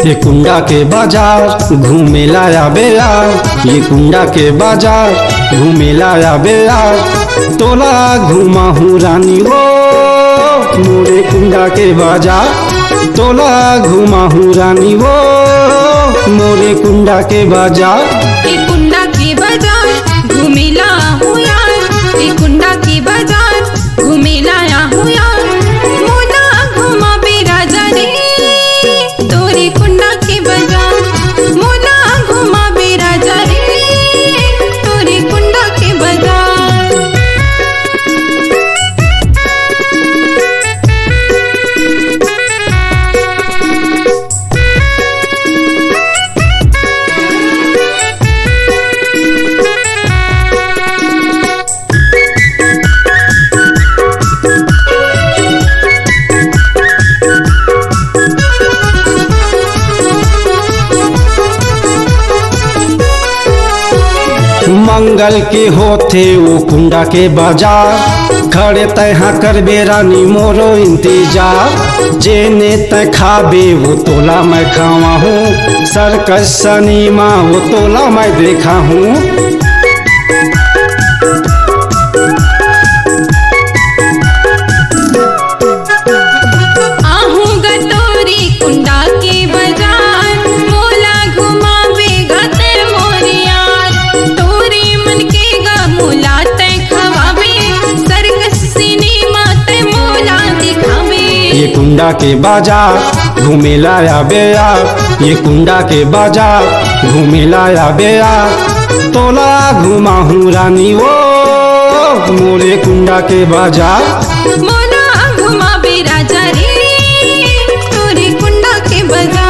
ये कुंडा के बाजार घूमे लाया बेयार, ये कुंडा के बाजार घूमे लाया बेयार, तोला घूमा हूँ रानी वो मोरे कुंडा के बाजार, तोला घूमा हूँ रानी वो मोरे कुंडा के बाजार। ये कुंडा के बाजार घूमे लाया हूँ यार, ये कुंडा के बाजार घूमे लाया हूँ यार, मोला घुमा बेराजा रे तोरे कुंडा के बाजार, मोला घुमा बेराजा रे तोरे कुंडा के बाजार। मंगल के होते वो कुंडा के बाजार, खड़े तहाँ कर बेरानी मोरो इंतजार, जेने तय खाबे वो तोला मैं खावा हूँ, सर्कस सनीमा वो तोला मैं देखा हूँ। ये कुंडा के बाजार घूमे लाया बेयार, ये कुंडा के बाजार घूमे लाया बेयार, तोला घुमा हूँ रानी वो मोरे कुंडा के बाजार, मोला घुमा बेराजा रे तोरे कुंडा के बाजार।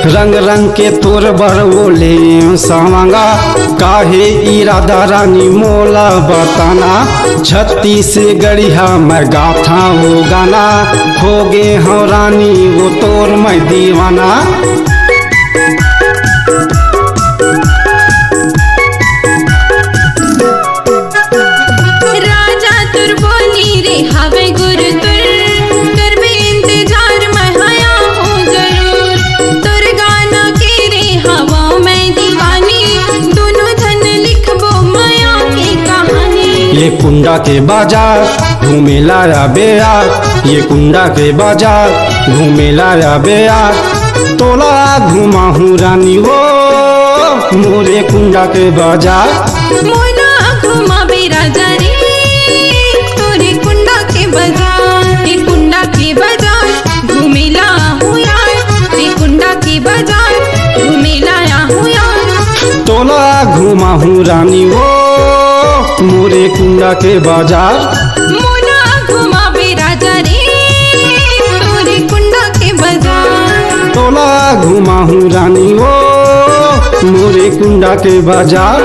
रंग रंग के तोर बरवोले सावंगा, काहे इरादा रानी मोला बताना, छत्तीस गढ़िया मैं गाथा वो गाना, हो गे हो रानी वो तोर मैं दीवाना। राजा तुर बोली रे हवे गुरु तुर, करबे इंतजार मैं आया हूँ जरूर, तुर गाना के रे हवा मैं दीवानी, दोनों धन लिखबो माया की कहानी। ये कुंडा के बाजार घूमे लाया बेयार, ये कुंडा के बाजार घूमे लाया बेयार, तोला घुमा हूँ रानी वो मोरे कुंडा के बाजार, मोला घुमा बेराजा रे तोरे कुंडा के बाजार। ये कुंडा के बाजार घूमे लाया हूँ यार, ये कुंडा के बाजार घूमे लाया हूँ यार, तोला घुमा हूँ रानी वो मोरे कुंडा के बाजार, मोला घुमा बेराजा रे तोरे कुंडा के बाजार। तोला घुमा हूँ रानी वो मोरे कुंडा के बाजार।